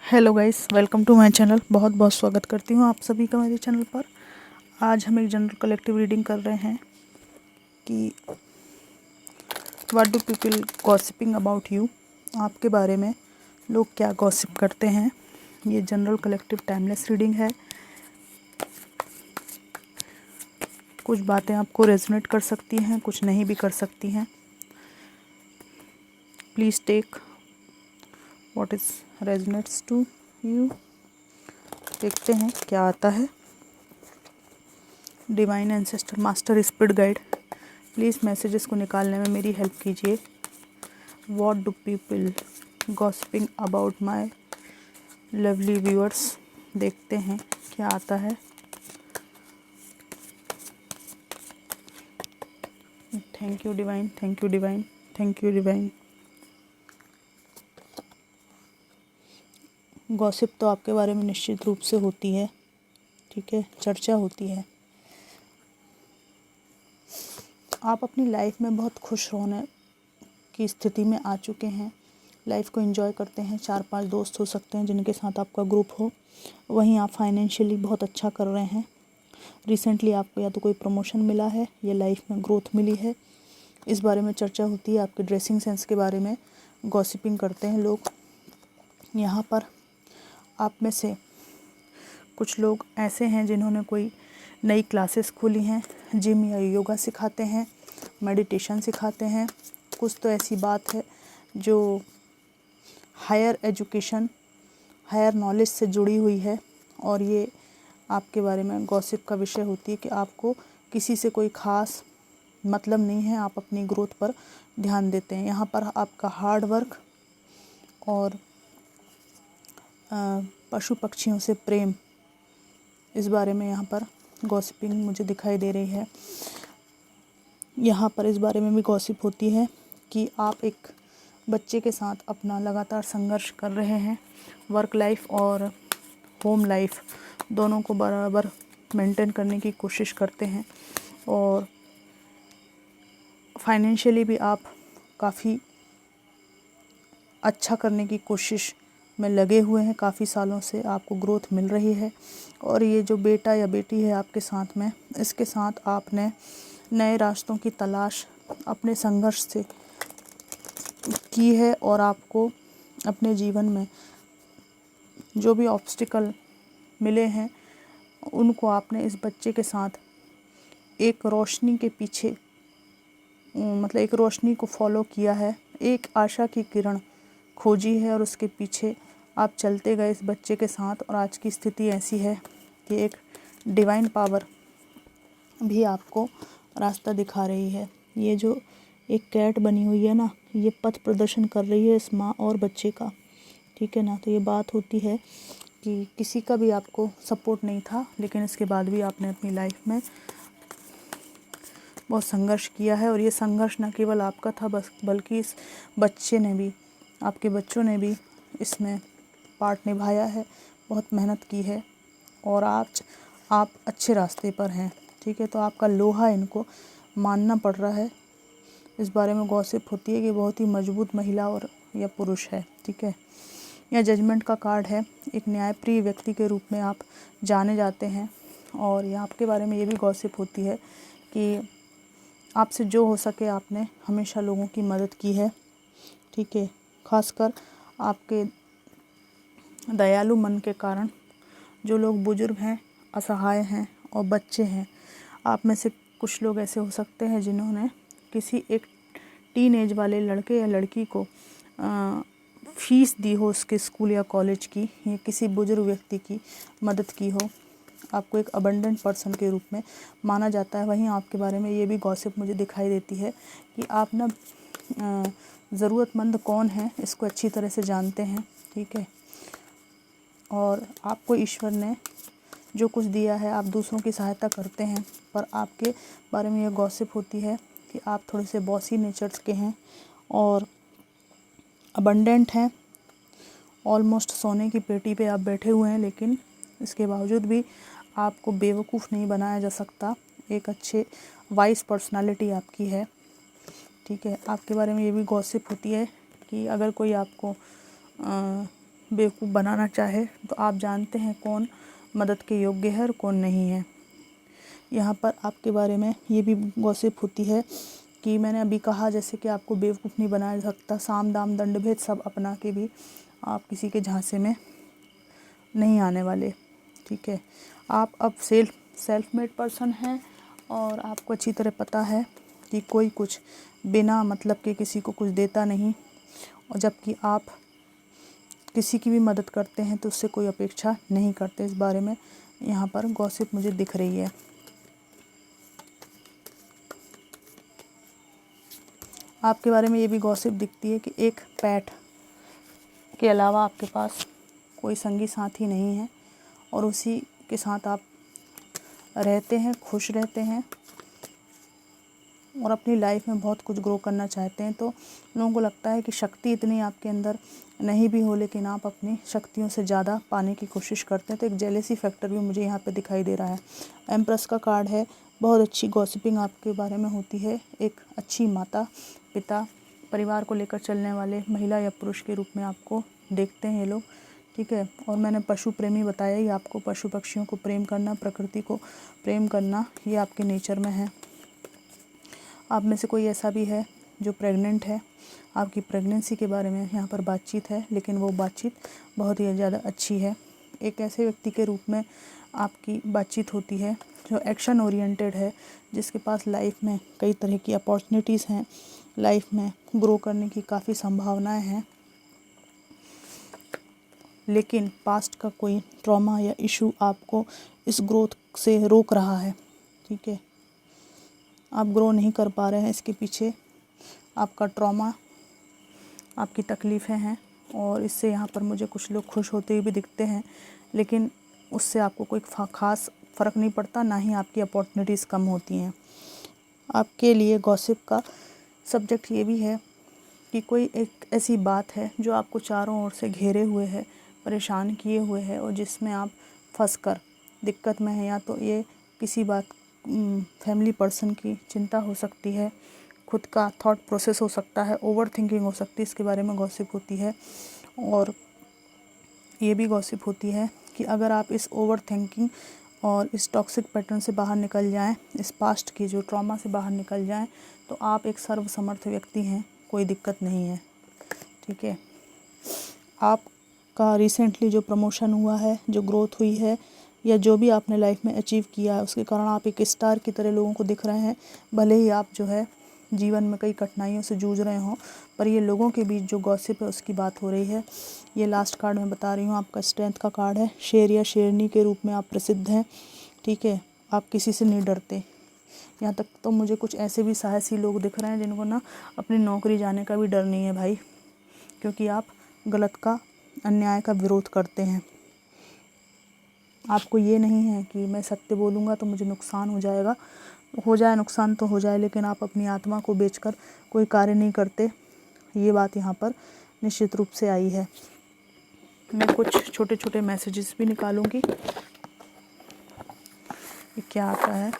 Hello guys, welcome to my channel. बहुत बहुत स्वागत करती हूँ आप सभी का मेरे चैनल पर। आज हम एक जनरल कलेक्टिव रीडिंग कर रहे हैं कि what do people gossiping about you. आपके बारे में लोग क्या गॉसिप करते हैं। ये जनरल कलेक्टिव टाइमलेस रीडिंग है। कुछ बातें आपको रेजोनेट कर सकती हैं, कुछ नहीं भी कर सकती हैं। Please take what is resonates to you. देखते हैं क्या आता है। Divine ancestor, master, spirit guide, please messages को निकालने में मेरी हेल्प कीजिए। What do people gossiping about my lovely viewers. देखते हैं क्या आता है। Thank you divine, thank you divine, thank you divine. Gossip तो आपके बारे में निश्चित रूप से होती है, ठीक है, चर्चा होती है। आप अपनी लाइफ में बहुत खुश होने की स्थिति में आ चुके हैं। लाइफ को एंजॉय करते हैं। 4-5 दोस्त हो सकते हैं जिनके साथ आपका ग्रुप हो। वहीं आप फाइनेंशियली बहुत अच्छा कर रहे हैं। रिसेंटली आपको या तो कोई प्रमोशन मिला है या लाइफ में ग्रोथ मिली है, इस बारे में चर्चा होती है। आपके ड्रेसिंग सेंस के बारे में गॉसिपिंग करते हैं लोग। यहाँ पर आप में से कुछ लोग ऐसे हैं जिन्होंने कोई नई क्लासेस खोली हैं, जिम या योगा सिखाते हैं, मेडिटेशन सिखाते हैं। कुछ तो ऐसी बात है जो हायर एजुकेशन, हायर नॉलेज से जुड़ी हुई है और ये आपके बारे में गॉसिप का विषय होती है कि आपको किसी से कोई ख़ास मतलब नहीं है। आप अपनी ग्रोथ पर ध्यान देते हैं। यहाँ पर आपका हार्ड वर्क और पशु पक्षियों से प्रेम, इस बारे में यहाँ पर गॉसिपिंग मुझे दिखाई दे रही है। यहाँ पर इस बारे में भी गॉसिप होती है कि आप एक बच्चे के साथ अपना लगातार संघर्ष कर रहे हैं। वर्क लाइफ और होम लाइफ दोनों को बराबर मेंटेन करने की कोशिश करते हैं और फाइनेंशियली भी आप काफ़ी अच्छा करने की कोशिश में लगे हुए हैं। काफ़ी सालों से आपको ग्रोथ मिल रही है और ये जो बेटा या बेटी है आपके साथ में, इसके साथ आपने नए रास्तों की तलाश अपने संघर्ष से की है और आपको अपने जीवन में जो भी ऑब्स्टिकल मिले हैं उनको आपने इस बच्चे के साथ एक रोशनी के पीछे, मतलब एक रोशनी को फॉलो किया है, एक आशा की किरण खोजी है और उसके पीछे आप चलते गए इस बच्चे के साथ। और आज की स्थिति ऐसी है कि एक डिवाइन पावर भी आपको रास्ता दिखा रही है। ये जो एक कैट बनी हुई है ना, ये पथ प्रदर्शन कर रही है इस माँ और बच्चे का, ठीक है ना। तो ये बात होती है कि किसी का भी आपको सपोर्ट नहीं था, लेकिन इसके बाद भी आपने अपनी लाइफ में बहुत संघर्ष किया है और ये संघर्ष न केवल आपका था बल्कि इस बच्चे ने भी, आपके बच्चों ने भी इसमें पार्ट निभाया है, बहुत मेहनत की है और आज आप अच्छे रास्ते पर हैं, ठीक है। तो आपका लोहा इनको मानना पड़ रहा है। इस बारे में गॉसिप होती है कि बहुत ही मजबूत महिला और या पुरुष है, ठीक है। यह जजमेंट का कार्ड है। एक न्यायप्रिय व्यक्ति के रूप में आप जाने जाते हैं और यहाँ आपके बारे में ये भी गॉसिप होती है कि आपसे जो हो सके आपने हमेशा लोगों की मदद की है, ठीक है। खासकर आपके दयालु मन के कारण जो लोग बुजुर्ग हैं, असहाय हैं और बच्चे हैं, आप में से कुछ लोग ऐसे हो सकते हैं जिन्होंने किसी एक टीन एज वाले लड़के या लड़की को फीस दी हो उसके स्कूल या कॉलेज की, या किसी बुजुर्ग व्यक्ति की मदद की हो। आपको एक अबंडेंट पर्सन के रूप में माना जाता है। वहीं आपके बारे में ये भी गॉसिप मुझे दिखाई देती है कि आप ना ज़रूरतमंद कौन है इसको अच्छी तरह से जानते हैं, ठीक है। और आपको ईश्वर ने जो कुछ दिया है आप दूसरों की सहायता करते हैं, पर आपके बारे में ये गॉसिप होती है कि आप थोड़े से बॉसी नेचर्स के हैं और अबंडेंट हैं। ऑलमोस्ट सोने की पेटी पे आप बैठे हुए हैं, लेकिन इसके बावजूद भी आपको बेवकूफ़ नहीं बनाया जा सकता। एक अच्छे वाइस पर्सनालिटी आपकी है, ठीक है। आपके बारे में ये भी गॉसिप होती है कि अगर कोई आपको बेवकूफ़ बनाना चाहे तो आप जानते हैं कौन मदद के योग्य है और कौन नहीं है। यहाँ पर आपके बारे में ये भी गॉसिप होती है कि मैंने अभी कहा जैसे कि आपको बेवकूफ़ नहीं बनाया जा सकता, साम दाम दंड भेद सब अपना के भी आप किसी के झांसे में नहीं आने वाले। ठीक है, आप अब सेल्फ मेड पर्सन हैं और आपको अच्छी तरह पता है कि कोई कुछ बिना मतलब के किसी को कुछ देता नहीं, और जबकि आप किसी की भी मदद करते हैं तो उससे कोई अपेक्षा नहीं करते। इस बारे में यहाँ पर गॉसिप मुझे दिख रही है। आपके बारे में ये भी गॉसिप दिखती है कि एक पेट के अलावा आपके पास कोई संगी साथी नहीं है और उसी के साथ आप रहते हैं, खुश रहते हैं और अपनी लाइफ में बहुत कुछ ग्रो करना चाहते हैं। तो लोगों को लगता है कि शक्ति इतनी आपके अंदर नहीं भी हो, लेकिन आप अपनी शक्तियों से ज़्यादा पाने की कोशिश करते हैं। तो एक जेलेसी फैक्टर भी मुझे यहाँ पे दिखाई दे रहा है। एम्प्रेस का कार्ड है, बहुत अच्छी गॉसिपिंग आपके बारे में होती है। एक अच्छी माता पिता, परिवार को लेकर चलने वाले महिला या पुरुष के रूप में आपको देखते हैं ये लोग। ठीक है, और मैंने पशु प्रेमी बताया ही आपको, पशु पक्षियों को प्रेम करना, प्रकृति को प्रेम करना, ये आपके नेचर में है। आप में से कोई ऐसा भी है जो प्रेग्नेंट है, आपकी प्रेगनेंसी के बारे में यहाँ पर बातचीत है, लेकिन वो बातचीत बहुत ही ज़्यादा अच्छी है। एक ऐसे व्यक्ति के रूप में आपकी बातचीत होती है जो एक्शन ओरिएंटेड है, जिसके पास लाइफ में कई तरह की अपॉर्चुनिटीज़ हैं, लाइफ में ग्रो करने की काफ़ी संभावनाएं हैं, लेकिन पास्ट का कोई ट्रॉमा या इशू आपको इस ग्रोथ से रोक रहा है। ठीक है, आप ग्रो नहीं कर पा रहे हैं, इसके पीछे आपका ट्रॉमा, आपकी तकलीफ़ें हैं, और इससे यहाँ पर मुझे कुछ लोग खुश होते हुए भी दिखते हैं, लेकिन उससे आपको कोई ख़ास फ़र्क नहीं पड़ता, ना ही आपकी अपॉर्चुनिटीज़ कम होती हैं। आपके लिए गॉसिप का सब्जेक्ट ये भी है कि कोई एक ऐसी बात है जो आपको चारों ओर से घेरे हुए है, परेशान किए हुए है, और जिसमें आप फंसकर दिक्कत में हैं। या तो ये किसी बात फैमिली पर्सन की चिंता हो सकती है, खुद का थॉट प्रोसेस हो सकता है, ओवर थिंकिंग हो सकती है, इसके बारे में गॉसिप होती है। और ये भी गॉसिप होती है कि अगर आप इस ओवर थिंकिंग और इस टॉक्सिक पैटर्न से बाहर निकल जाएं, इस पास्ट की जो ट्रॉमा से बाहर निकल जाएं, तो आप एक सर्वसमर्थ व्यक्ति हैं, कोई दिक्कत नहीं है। ठीक है, आपका रिसेंटली जो प्रमोशन हुआ है, जो ग्रोथ हुई है, या जो भी आपने लाइफ में अचीव किया है, उसके कारण आप एक स्टार की तरह लोगों को दिख रहे हैं। भले ही आप जो है जीवन में कई कठिनाइयों से जूझ रहे हों, पर ये लोगों के बीच जो गॉसिप है उसकी बात हो रही है। ये लास्ट कार्ड मैं बता रही हूँ, आपका स्ट्रेंथ का कार्ड है। शेर या शेरनी के रूप में आप प्रसिद्ध हैं। ठीक है, आप किसी से नहीं डरते। यहाँ तक तो मुझे कुछ ऐसे भी साहसी लोग दिख रहे हैं जिनको ना अपनी नौकरी जाने का भी डर नहीं है भाई, क्योंकि आप गलत का, अन्याय का विरोध करते हैं। आपको ये नहीं है कि मैं सत्य बोलूँगा तो मुझे नुकसान हो जाएगा, हो जाए नुकसान तो हो जाए, लेकिन आप अपनी आत्मा को बेचकर कोई कार्य नहीं करते। ये बात यहाँ पर निश्चित रूप से आई है। मैं कुछ छोटे छोटे मैसेजेस भी निकालूंगी, ये क्या आता है।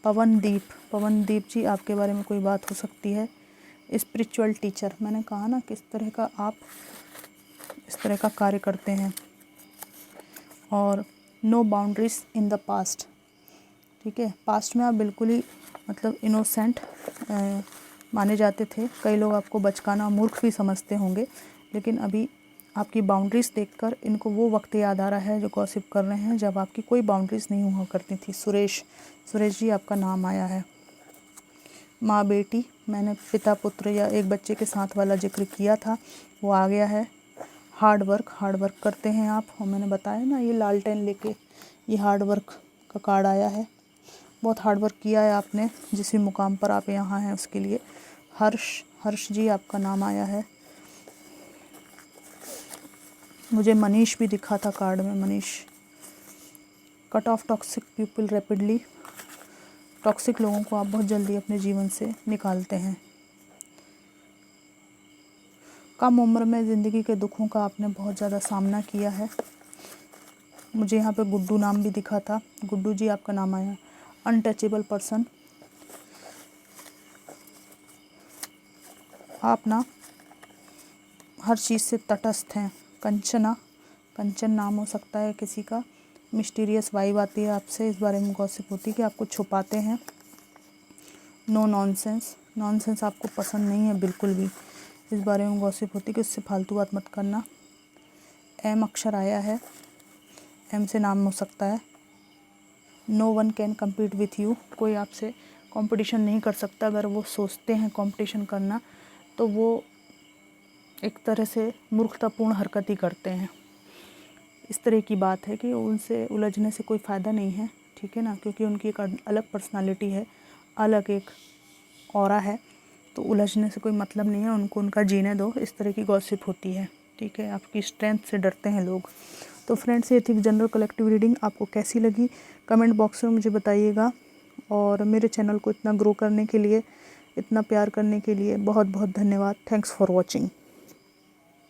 पवनदीप जी, आपके बारे में कोई बात हो सकती है। स्पिरिचुअल टीचर, मैंने कहा ना किस तरह का आप इस तरह का कार्य करते हैं। और no boundaries in the past. ठीक है, पास्ट में आप बिल्कुल ही मतलब इनोसेंट माने जाते थे। कई लोग आपको बचकाना, मूर्ख भी समझते होंगे, लेकिन अभी आपकी बाउंड्रीज़ देखकर इनको वो वक्त याद आ रहा है जो गॉसिप कर रहे हैं, जब आपकी कोई बाउंड्रीज़ नहीं हुआ करती थी। सुरेश जी, आपका नाम आया है। माँ बेटी, मैंने पिता पुत्र या एक बच्चे के साथ वाला जिक्र किया था, वो आ गया है। हार्ड वर्क करते हैं आप, और मैंने बताया ना ये लालटेन लेके ये हार्ड वर्क का कार्ड आया है। बहुत हार्ड वर्क किया है आपने, जिस भी मुकाम पर आप यहाँ हैं उसके लिए। हर्ष जी, आपका नाम आया है। मुझे मनीष भी दिखा था कार्ड में, Manish. Cut off toxic people rapidly, toxic लोगों को आप बहुत जल्दी अपने जीवन से निकालते हैं। कम उम्र में ज़िंदगी के दुखों का आपने बहुत ज़्यादा सामना किया है। मुझे यहाँ पे गुड्डू नाम भी दिखा था, गुड्डू जी आपका नाम आया। अनटचेबल पर्सन, आप ना हर चीज़ से तटस्थ हैं। कंचना, कंचन नाम हो सकता है किसी का। मिस्टीरियस वाइब आती है आपसे, इस बारे में गॉसिप होती है कि आपको छुपाते हैं। नो नॉनसेंस, नॉनसेंस आपको पसंद नहीं है बिल्कुल भी, इस बारे में गॉसिप होती है कि उससे फालतू बात मत करना। एम अक्षर आया है, एम से नाम हो सकता है। No one can compete with you, कोई आपसे कंपटीशन नहीं कर सकता। अगर वो सोचते हैं कंपटीशन करना तो वो एक तरह से मूर्खतापूर्ण हरकत ही करते हैं। इस तरह की बात है कि उनसे उलझने से कोई फ़ायदा नहीं है, ठीक है ना, क्योंकि उनकी एक अलग पर्सनालिटी है, अलग एक ऑरा है, तो उलझने से कोई मतलब नहीं है, उनको उनका जीने दो। इस तरह की गॉसिप होती है, ठीक है। आपकी स्ट्रेंथ से डरते हैं लोग। तो फ्रेंड्स, ये थी जनरल कलेक्टिव रीडिंग। आपको कैसी लगी कमेंट बॉक्स में मुझे बताइएगा, और मेरे चैनल को इतना ग्रो करने के लिए, इतना प्यार करने के लिए बहुत बहुत धन्यवाद। Thanks for watching.